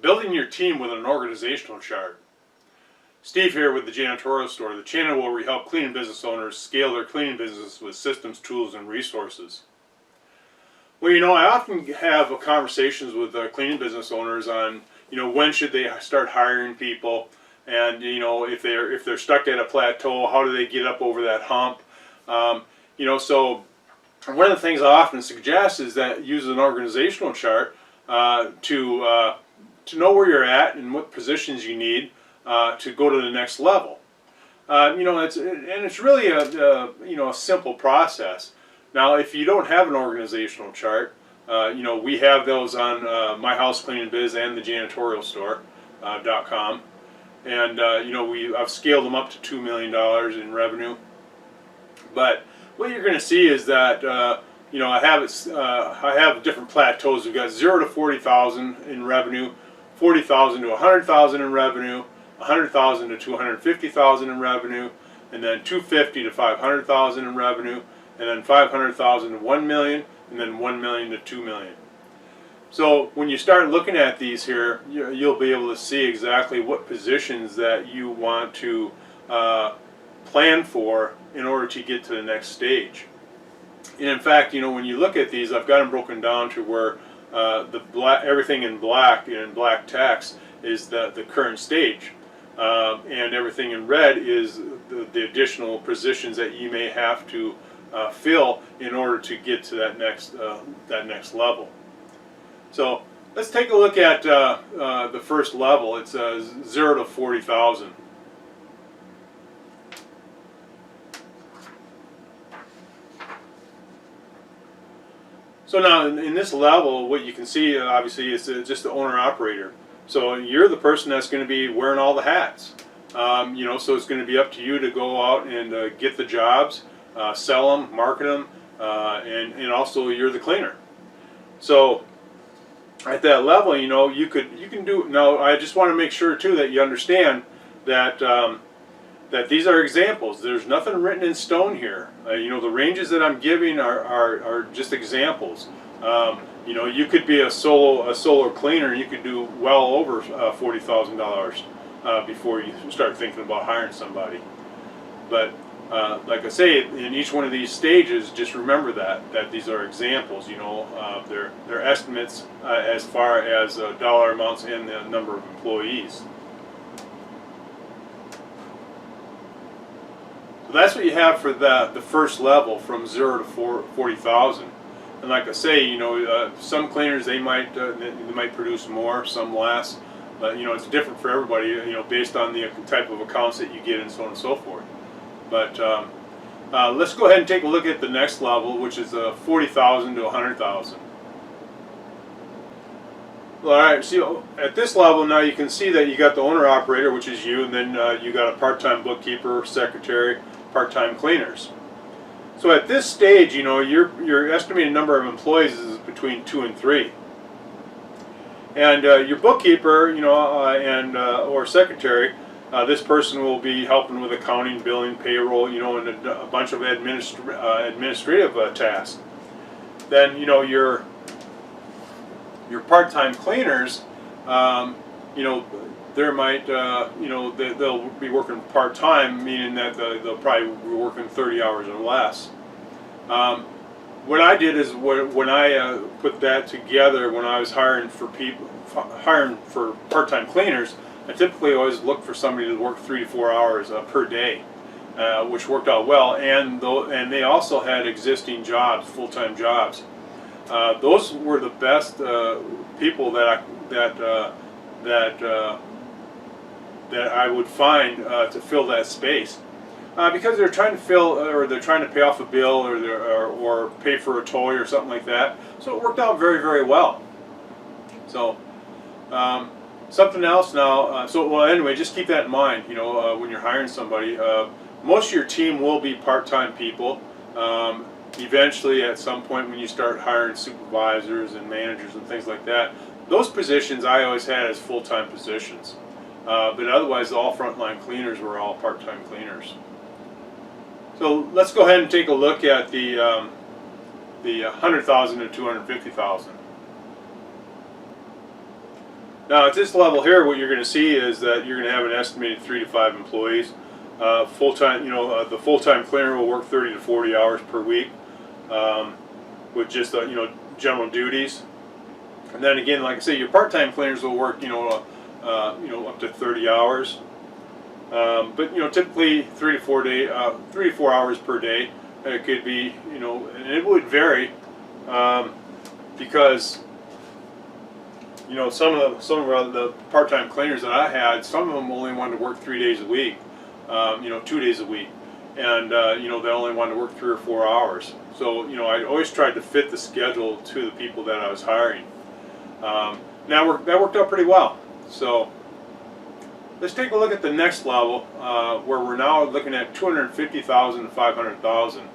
Building your team with an organizational chart. Steve here with the Janitorial Store, the channel where we help cleaning business owners scale their cleaning business with systems, tools, and resources. Well, I often have conversations with cleaning business owners on, when should they start hiring people, and if they're stuck at a plateau, how do they get up over that hump? So one of the things I often suggest is that use an organizational chart to know where you're at and what positions you need to go to the next level. It's really a simple process. Now, if you don't have an organizational chart, we have those on My House Cleaning Biz and the Janitorial Store.com, and I've scaled them up to $2 million in revenue. But what you're going to see is that I have different plateaus. We've got 0 to 40,000 in revenue, 40,000 to 100,000 in revenue, 100,000 to 250,000 in revenue, and then 250 to 500,000 in revenue, and then 500,000 to 1 million, and then 1 million to 2 million. So when you start looking at these here, you'll be able to see exactly what positions that you want to plan for in order to get to the next stage. And in fact, when you look at these, I've got them broken down to where everything in black text is the current stage, and everything in red is the additional positions that you may have to fill in order to get to that next level. So let's take a look at the first level. It's 0 to 40,000. So now in this level, what you can see obviously is just the owner-operator. So you're the person that's going to be wearing all the hats. So it's going to be up to you to go out and get the jobs, sell them, market them, and also you're the cleaner. So at that level, you can do. Now I just want to make sure too that you understand that that these are examples. There's nothing written in stone here. The ranges that I'm giving are just examples. You could be a solo cleaner, and you could do well over $40,000 before you start thinking about hiring somebody. But like I say, in each one of these stages, just remember that these are examples. They're estimates as far as dollar amounts and the number of employees. So that's what you have for the first level, from 0 to 40,000. And like I say, some cleaners they might produce more, some less, but it's different for everybody. Based on the type of accounts that you get and so on and so forth. But let's go ahead and take a look at the next level, which is 40,000 to 100,000. All right, so at this level now you can see that you got the owner-operator, which is you, and then you got a part-time bookkeeper, secretary, part-time cleaners. So at this stage, your estimated number of employees is between 2 and 3. And your bookkeeper, or secretary, this person will be helping with accounting, billing, payroll, and a bunch of administrative tasks. Then, your part-time cleaners, they'll be working part-time, meaning that they'll probably be working 30 hours or less. What I did is when I put that together, when I was hiring for part-time cleaners, I typically always looked for somebody to work 3 to 4 hours per day, which worked out well. And they also had existing jobs, full-time jobs. Those were the best people that I would find to fill that space, because they're trying to fill, or they're trying to pay off a bill, or pay for a toy or something like that. So it worked out very, very well. So something else now. Anyway, just keep that in mind. When you're hiring somebody, most of your team will be part-time people. Eventually, at some point, when you start hiring supervisors and managers and things like that, those positions I always had as full-time positions. But otherwise, all frontline cleaners were all part-time cleaners. So let's go ahead and take a look at the 100,000 to 250,000. Now at this level here, what you're going to see is that you're going to have an estimated 3 to 5 employees. Full-time, the full-time cleaner will work 30 to 40 hours per week with just general duties. And then again, like I say, your part-time cleaners will work up to 30 hours. But typically 3 to 4 hours per day. It could be, and it would vary because some of the part-time cleaners that I had, some of them only wanted to work 3 days a week, 2 days a week, and they only wanted to work 3 or 4 hours. So I always tried to fit the schedule to the people that I was hiring. That worked out pretty well. So let's take a look at the next level, where we're now looking at 250,000 to 500,000.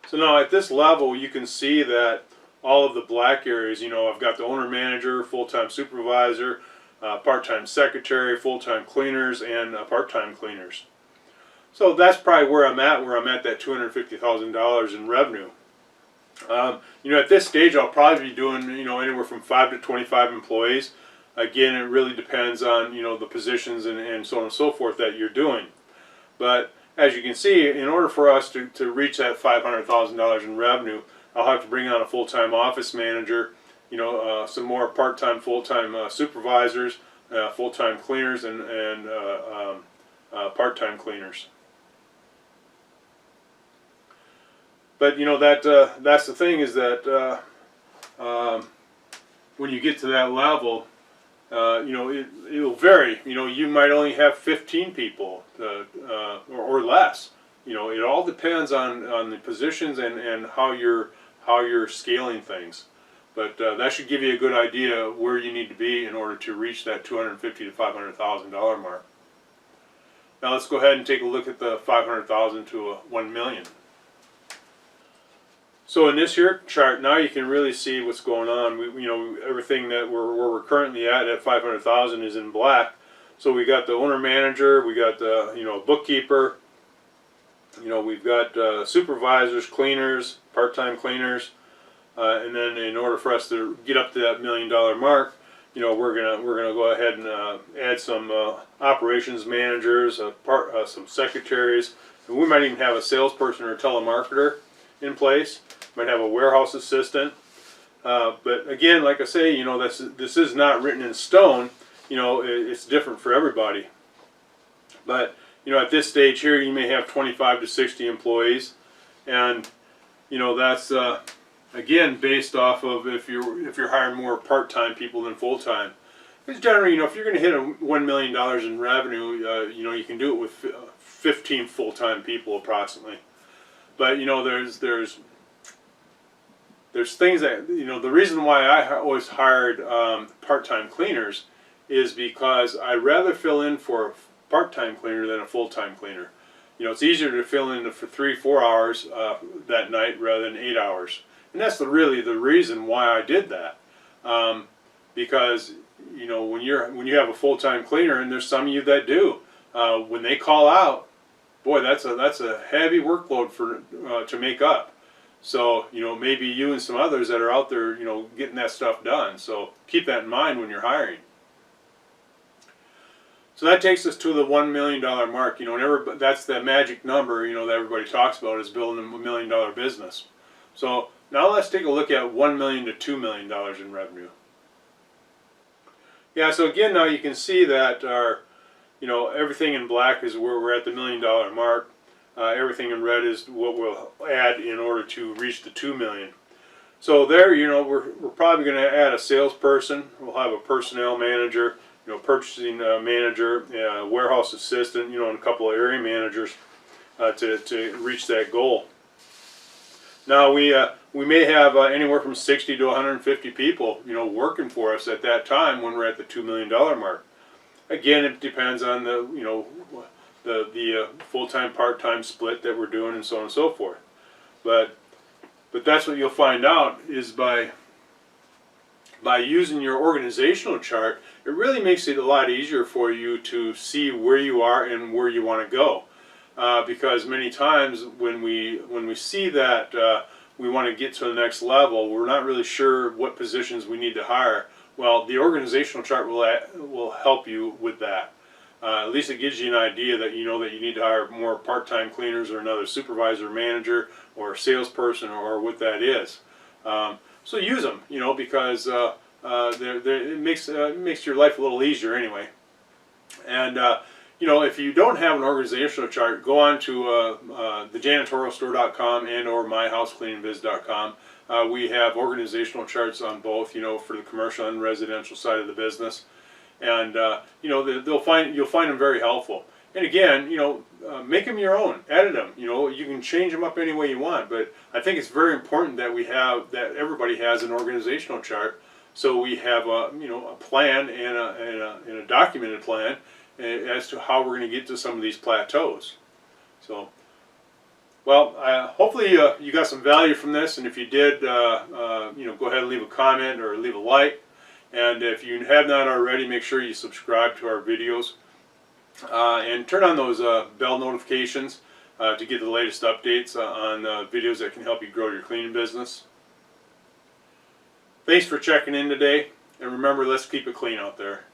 So now at this level, you can see that all of the black areas, I've got the owner manager, full-time supervisor, part-time secretary, full-time cleaners, and part-time cleaners. So that's probably where I'm at that $250,000 in revenue. At this stage, I'll probably be doing, anywhere from 5 to 25 employees. Again, it really depends on, the positions and so on and so forth that you're doing. But as you can see, in order for us to reach that $500,000 in revenue, I'll have to bring on a full-time office manager, some more part-time, full-time supervisors, full-time cleaners, and part-time cleaners. But that's the thing, is that when you get to that level, it'll vary. You might only have 15 people or less. It all depends on the positions and how you're scaling things. But that should give you a good idea where you need to be in order to reach that $250,000 to $500,000 mark. Now let's go ahead and take a look at the $500,000 to $1 million. So in this here chart, now you can really see what's going on. Everything that where we're currently at 500,000 is in black. So we got the owner manager, we got the bookkeeper, we've got supervisors, cleaners, part-time cleaners, and then in order for us to get up to that $1 million mark, we're gonna go ahead and add some operations managers, some secretaries, and we might even have a salesperson or a telemarketer in place. Might have a warehouse assistant, but again, like I say, this is not written in stone. It's different for everybody. But at this stage here, you may have 25 to 60 employees, and that's again based off of if you're hiring more part-time people than full-time. Because generally, if you're going to hit $1 million in revenue, you can do it with 15 full-time people approximately. But there's things that, the reason why I always hired part-time cleaners is because I'd rather fill in for a part-time cleaner than a full-time cleaner. It's easier to fill in for 3-4 hours that night rather than 8 hours. And that's really the reason why I did that. Because, when you have a full-time cleaner, and there's some of you that do, when they call out, boy, that's a heavy workload to make up. So, maybe you and some others that are out there, getting that stuff done. So keep that in mind when you're hiring. So that takes us to the $1 million mark. That's the magic number, that everybody talks about, is building a $1 million business. So now let's take a look at $1 million to $2 million in revenue. Yeah, so again, now you can see that our, everything in black is where we're at the $1 million mark. Everything in red is what we'll add in order to reach the $2 million. So there, we're probably going to add a salesperson. We'll have a personnel manager, purchasing manager, warehouse assistant, and a couple of area managers to reach that goal. Now we may have anywhere from 60 to 150 people, working for us at that time when we're at the $2 million mark. Again, it depends on the full-time, part-time split that we're doing, and so on and so forth. But that's what you'll find out is by using your organizational chart, it really makes it a lot easier for you to see where you are and where you want to go. Because many times when we see that we want to get to the next level, we're not really sure what positions we need to hire. Well, the organizational chart will help you with that. At least it gives you an idea that you know that you need to hire more part-time cleaners or another supervisor, manager, or salesperson, or what that is. So use them, you know, because it makes your life a little easier anyway. And you know, if you don't have an organizational chart, go on to the janitorialstore.com and or myhousecleaningbiz.com. We have organizational charts on both, you know, for the commercial and residential side of the business, and you know, you'll find them very helpful. And again, you know, make them your own, edit them. You know, you can change them up any way you want. But I think it's very important that everybody has an organizational chart, so we have a plan and a documented plan as to how we're going to get to some of these plateaus. So. Well, hopefully you got some value from this, and if you did, you know, go ahead and leave a comment or leave a like. And if you have not already, make sure you subscribe to our videos and turn on those bell notifications to get the latest updates on videos that can help you grow your cleaning business. Thanks for checking in today, and remember, let's keep it clean out there.